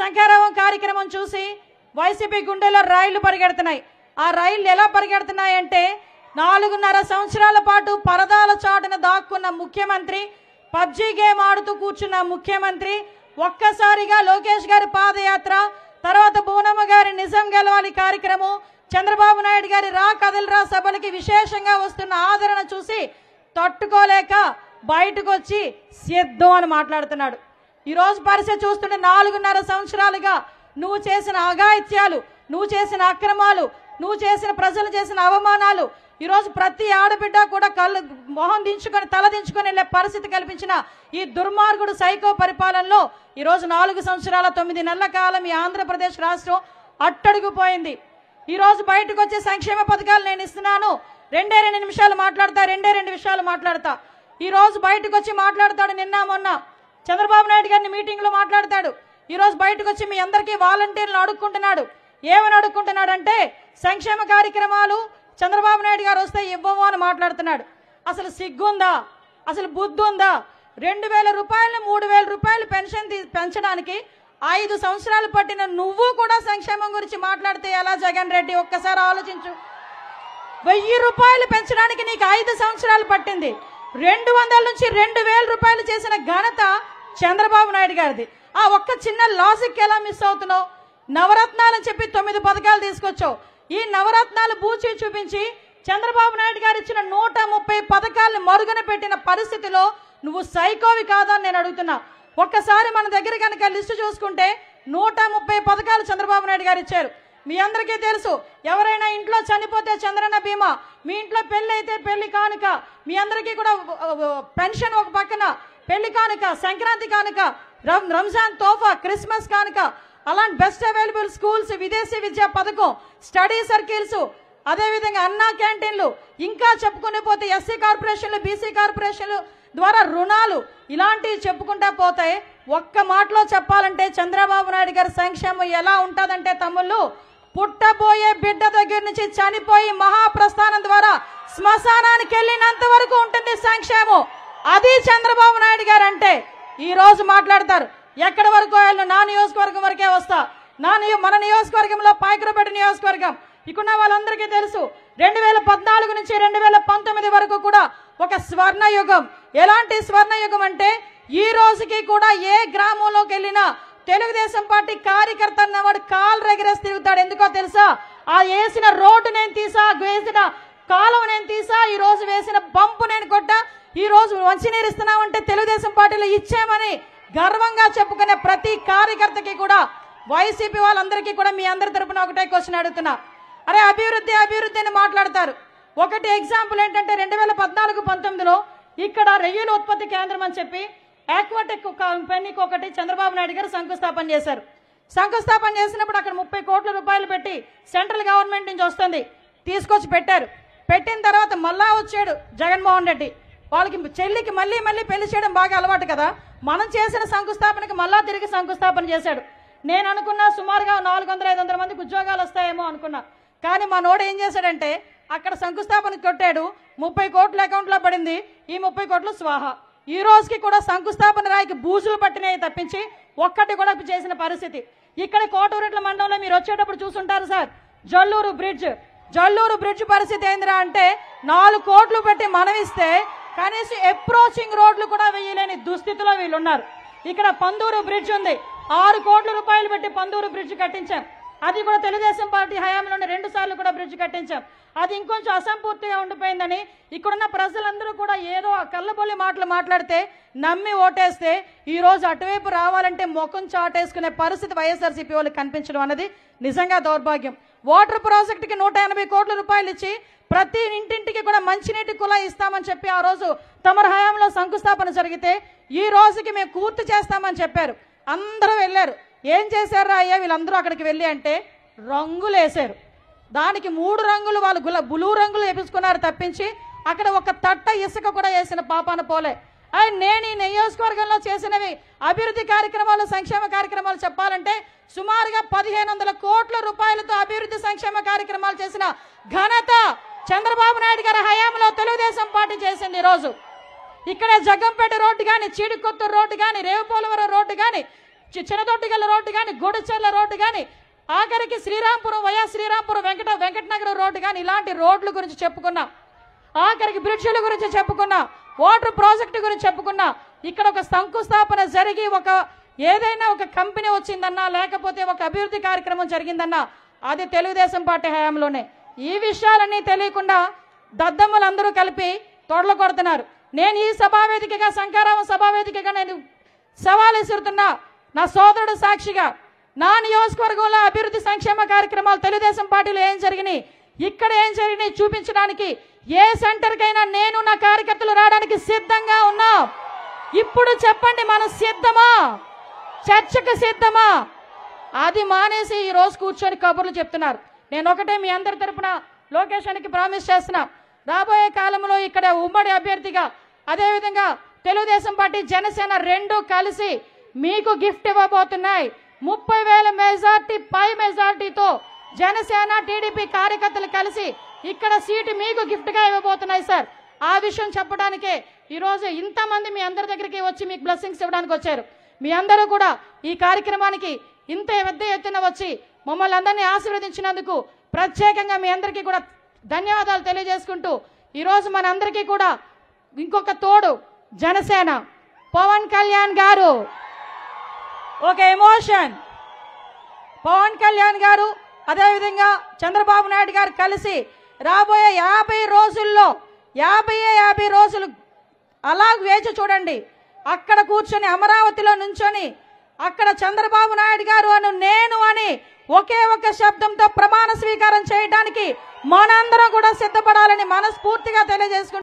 శంఖారావం కార్యక్రమం చూసి వైసీపీ గుండెల్లో రైళ్లు పరిగెడుతున్నాయి. ఆ రైళ్లు ఎలా పరిగెడుతున్నాయంటే 4.5 సంవత్సరాల పాటు పరదాల చాటున దాక్కున్న ముఖ్యమంత్రి, పబ్జీ గేమ్ ఆడుతూ కూర్చున్న ముఖ్యమంత్రి ఒక్కసారిగా లోకేష్ గారి పాదయాత్ర, తర్వాత బూనమ్మ గారి నిజం గెలవాలి కార్యక్రమం, చంద్రబాబు నాయుడు గారి రా కదలరా సభలకి విశేషంగా వస్తున్న ఆదరణ చూసి తట్టుకోలేక బయటకు వచ్చి సిద్ధం అని మాట్లాడుతున్నాడు. ఈరోజు పరిస్థితి చూస్తుంటే 4.5 సంవత్సరాలుగా నువ్వు చేసిన అఘాయిత్యాలు, నువ్వు చేసిన అక్రమాలు, నువ్వు చేసిన ప్రజలు చేసిన అవమానాలు, ఈరోజు ప్రతి ఆడబిడ్డ కూడా మొహం దించుకొని తల దించుకొని వెళ్ళే పరిస్థితి కల్పించిన ఈ దుర్మార్గుడు సైకో పరిపాలనలో ఈరోజు 4 సంవత్సరాల 9 నెలల కాలం ఈ ఆంధ్రప్రదేశ్ రాష్ట్రం అట్టడుగుపోయింది. ఈరోజు బయటకు వచ్చే సంక్షేమ పథకాలు నేను ఇస్తున్నాను, 2 నిమిషాలు మాట్లాడతా, 2 విషయాలు మాట్లాడతా. ఈరోజు బయటకు వచ్చి మాట్లాడతాడు. నిన్న మొన్న చంద్రబాబు నాయుడు గారిని మీటింగ్ లో మాట్లాడతాడు. ఈరోజు బయటకు వచ్చి మీ అందరికీ వాలంటీర్లు అడుక్కుంటున్నాడు. ఏమని అడుక్కుంటున్నాడంటే సంక్షేమ కార్యక్రమాలు చంద్రబాబు నాయుడు గారు వస్తే ఇవ్వము అని మాట్లాడుతున్నాడు. అసలు సిగ్గుందా? అసలు బుద్ధి ఉందా? 2,000 రూపాయలు 3,000 రూపాయలు పెన్షన్ పెంచడానికి 5 సంవత్సరాలు పట్టిన నువ్వు కూడా సంక్షేమం గురించి మాట్లాడితే ఎలా జగన్ రెడ్డి? ఒక్కసారి ఆలోచించు. 1000 రూపాయలు పెంచడానికి నీకు 5 సంవత్సరాలు పట్టింది. 200 నుంచి 2,000 రూపాయలు చేసిన ఘనత చంద్రబాబు నాయుడు గారిది. ఆ ఒక్క చిన్న లాజిక్ ఎలా మిస్ అవుతున్నావు? నవరత్నాలని చెప్పి 9 పథకాలు తీసుకొచ్చావు. ఈ నవరత్నాలు బూచి చూపించి చంద్రబాబు నాయుడు గారు ఇచ్చిన 130 పథకాలను మరుగున పెట్టిన పరిస్థితిలో నువ్వు సైకోవి కాదా అని నేను అడుగుతున్నా. ఒక్కసారి మన దగ్గర కనుక లిస్టు చూసుకుంటే 130 పథకాలు చంద్రబాబు నాయుడు గారు ఇచ్చారు. మీ అందరికీ తెలుసు, ఎవరైనా ఇంట్లో చనిపోతే చంద్రన్న బీమా, మీ ఇంట్లో పెళ్లి అయితే పెళ్లి కానుక, మీ అందరికీ కూడా పెన్షన్ ఒక పక్కన, పెళ్లి కానుక, సంక్రాంతి కానుక, రంజాన్ తోఫా, క్రిస్మస్ కానుక, అలాంటి బెస్ట్ అవైలబుల్ స్కూల్స్, విదేశీ విద్యా పథకం, స్టడీ సర్కిల్స్, అదేవిధంగా అన్నా క్యాంటీన్లు, ఇంకా చెప్పుకునే పోతే ఎస్సీ కార్పొరేషన్లు, బీసీ కార్పొరేషన్లు ద్వారా రుణాలు, ఇలాంటివి చెప్పుకుంటా పోతే ఒక్క మాటలో చెప్పాలంటే చంద్రబాబు నాయుడు గారి సంక్షేమం ఎలా ఉంటుందంటే తమ్ముళ్ళు, పుట్టబోయే బిడ్డ దగ్గర నుంచి చనిపోయి మహాప్రస్థానం ద్వారా శ్మశానానికి వెళ్ళినంత వరకు ఉంటుంది సంక్షేమం. అది చంద్రబాబు నాయుడు గారు అంటే. ఈ రోజు మాట్లాడతారు ఎక్కడి వరకు వెళ్ళు, నా నియోజకవర్గం వరకే వస్తా, మన నియోజకవర్గంలో పాయకరపేట నియోజకవర్గం ఇక్కడున్న వాళ్ళందరికీ తెలుసు 2014 నుంచి 2019 వరకు కూడా ఒక స్వర్ణయుగం. ఎలాంటి స్వర్ణయుగం అంటే ఈ రోజుకి కూడా ఏ గ్రామంలోకి వెళ్ళినా తెలుగుదేశం పార్టీ కార్యకర్త అన్నవాడు కాలు రెగరేసి తిరుగుతాడు. ఎందుకో తెలుసా? ఆ వేసిన రోడ్డు నేను తీసా, వేసిన కాలువ నేను తీసా, ఈ రోజు వేసిన పంపు నేను కొట్టా, ఈ రోజు మంచినీరు ఇస్తున్నామంటే తెలుగుదేశం పార్టీలో ఇచ్చామని గర్వంగా చెప్పుకునే ప్రతి కార్యకర్తకి కూడా వైసీపీ వాళ్ళందరికీ కూడా మీ అందరి తరపున ఒకటే క్వశ్చన్ అడుగుతున్నా. అరే అభివృద్ధి అభివృద్ధి అని మాట్లాడతారు. ఒకటి ఎగ్జాంపుల్ ఏంటంటే 2014-19లో ఇక్కడ రొయ్యల ఉత్పత్తి కేంద్రం అని చెప్పి ఆక్వాటెక్ కంపెనీకి ఒకటి చంద్రబాబు నాయుడు గారు శంకుస్థాపన చేశారు. శంకుస్థాపన చేసినప్పుడు అక్కడ 30 కోట్ల రూపాయలు పెట్టి సెంట్రల్ గవర్నమెంట్ నుంచి వస్తుంది తీసుకొచ్చి పెట్టారు. పెట్టిన తర్వాత మళ్ళా వచ్చాడు జగన్మోహన్ రెడ్డి. వాళ్ళకి చెల్లికి మళ్ళీ పెళ్లి చేయడం బాగా అలవాటు కదా, మనం చేసిన శంకుస్థాపనకి మళ్ళా తిరిగి శంకుస్థాపన చేశాడు. నేను అనుకున్నా సుమారుగా 400-500 మందికి ఉద్యోగాలు వస్తాయేమో అనుకున్నా. కానీ మా నోడు ఏం చేశాడంటే అక్కడ శంకుస్థాపన కొట్టాడు, 30 కోట్ల అకౌంట్లో పడింది, ఈ 30 కోట్లు స్వాహా. ఈ రోజుకి కూడా శంకుస్థాపన రాయికి బూజులు పట్టినాయి తప్పించి ఒక్కటి కూడా చేసిన పరిస్థితి. ఇక్కడ కోటూరెట్ల మండలంలో మీరు వచ్చేటప్పుడు చూసుంటారు సార్, జల్లూరు బ్రిడ్జ్ పరిస్థితి ఏందిరా అంటే 4 కోట్లు పెట్టి మనమిస్తే కనీసం అప్రోచింగ్ రోడ్లు కూడా వేయలేని దుస్థితిలో వీళ్ళు ఉన్నారు. ఇక్కడ పందూరు బ్రిడ్జ్ ఉంది, 6 కోట్ల రూపాయలు పెట్టి పందూరు బ్రిడ్జ్ కట్టించాం. అది కూడా తెలుగుదేశం పార్టీ హయాంలోనే 2 సార్లు కూడా బ్రిడ్జ్ కట్టించాం. అది ఇంకొంచెం అసంపూర్తిగా ఉండిపోయిందని ఇక్కడున్న ప్రజలందరూ కూడా ఏదో కళ్ళబొల్లి మాటలు మాట్లాడితే నమ్మి ఓటేస్తే ఈ రోజు అటువైపు రావాలంటే ముఖం చాటేసుకునే పరిస్థితి వైఎస్ఆర్సీపీ వాళ్ళకి కనిపించడం అనేది నిజంగా దౌర్భాగ్యం. వాటర్ ప్రాజెక్టుకి 180 కోట్ల రూపాయలు ఇచ్చి ప్రతి ఇంటింటికి కూడా మంచినీటి కుళాయి ఇస్తామని చెప్పి ఆ రోజు తమర హయాంలో శంకుస్థాపన జరిగితే ఈ రోజుకి మేము పూర్తి చేస్తామని చెప్పారు. అందరూ వెళ్ళారు. ఏం చేశారా అయ్యా వీళ్ళందరూ అక్కడికి వెళ్ళి అంటే రంగులు వేశారు. దానికి 3 రంగులు వాళ్ళు బ్లూ రంగులు వేపించుకున్నారు తప్పించి అక్కడ ఒక తట్ట ఇసుక కూడా వేసిన పాపాన పోలే. నేను ఈ నియోజకవర్గంలో చేసినవి అభివృద్ధి కార్యక్రమాలు, సంక్షేమ కార్యక్రమాలు చెప్పాలంటే సుమారుగా 1500 కోట్ల రూపాయలతో అభివృద్ధి సంక్షేమ కార్యక్రమాలు చేసిన ఘనత చంద్రబాబు నాయుడు గారి హయాంలో తెలుగుదేశం పార్టీ చేసింది. ఈరోజు ఇక్కడ జగ్గంపేట రోడ్డు కానీ, చీడికొత్తూరు రోడ్డు కానీ, రేవుపోలవరం రోడ్డు కానీ, చిన్నదొడ్డిగల్ల రోడ్డు కానీ, గుడిచెర్ల రోడ్డు కానీ, ఆఖరికి శ్రీరాంపురం వైఎస్ శ్రీరాంపురం వెంకటనగరం రోడ్డు కానీ ఇలాంటి రోడ్ల గురించి చెప్పుకున్నా. ఆఖరికి బ్రిడ్జిల గురించి చెప్పుకున్నా, వాటర్ ప్రాజెక్టు గురించి చెప్పుకున్నా. ఇక్కడ ఒక శంకుస్థాపన జరిగి ఏదైనా ఒక కంపెనీ వచ్చిందన్నా, లేకపోతే ఒక అభివృద్ధి కార్యక్రమం జరిగిందన్నా అది తెలుగుదేశం పార్టీ హయాంలోనే. ఈ విషయాలన్నీ తెలియకుండా దద్దమ్మలందరూ కలిపి తొడలు కొడుతున్నారు. నేను ఈ సభావేదికగా, శంకరావం సభావేదికగా నేను సవాల్ విసురుతున్నా. నా సోదరుడు సాక్షిగా నా నియోజకవర్గంలో అభివృద్ధి సంక్షేమ కార్యక్రమాలు తెలుగుదేశం పార్టీలో ఏం జరిగినాయి, ఇక్కడ ఏం జరిగినాయి చూపించడానికి ఏ సెంటర్కైనా నేను నా కార్యకర్తలు రావడానికి సిద్ధంగా ఉన్నా. ఇప్పుడు చెప్పండి, మనం సిద్ధమా? చర్చకు సిద్ధమా? అది మానేసి ఈ రోజు కూర్చొని కబుర్లు చెప్తున్నారు. నేను ఒకటే మీ అందరి తరపున లోకేషన్కి ప్రామిస్ చేస్తున్నా, రాబోయే కాలంలో ఇక్కడ ఉమ్మడి అభ్యర్థిగా, అదేవిధంగా తెలుగుదేశం పార్టీ జనసేన రెండు కలిసి మీకు గిఫ్ట్ ఇవ్వబోతున్నాయి. 30,000 మెజార్టీ పై మెజార్టీతో జనసేన టీడీపీ కార్యకర్తలు కలిసి ఇక్కడ సీటు మీకు గిఫ్ట్గా ఇవ్వబోతున్నాయి సార్. ఆ విషయం చెప్పడానికే ఈరోజు ఇంతమంది మీ అందరి దగ్గరికి వచ్చి మీకు బ్లెస్సింగ్స్ ఇవ్వడానికి వచ్చారు. మీ అందరూ కూడా ఈ కార్యక్రమానికి ఇంత పెద్ద ఎత్తున వచ్చి మమ్మల్ని అందరినీ ఆశీర్వదించినందుకు ప్రత్యేకంగా మీ అందరికీ కూడా ధన్యవాదాలు తెలియజేసుకుంటూ, ఈరోజు మనందరికీ కూడా ఇంకొక తోడు జనసేన పవన్ కళ్యాణ్ గారు ఒక ఎమోషన్. పవన్ కళ్యాణ్ గారు అదేవిధంగా చంద్రబాబు నాయుడు గారు కలిసి రాబోయే 50 రోజుల్లో 50 రోజులు అలా వేచి చూడండి. అక్కడ కూర్చొని అమరావతిలో నుంచొని అక్కడ చంద్రబాబు నాయుడు గారు నేను అని ఒకే ఒక శబ్దంతో ప్రమాణ స్వీకారం చేయడానికి మనందరం కూడా సిద్ధపడాలని మనస్ఫూర్తిగా తెలియజేసుకుంటున్నాం.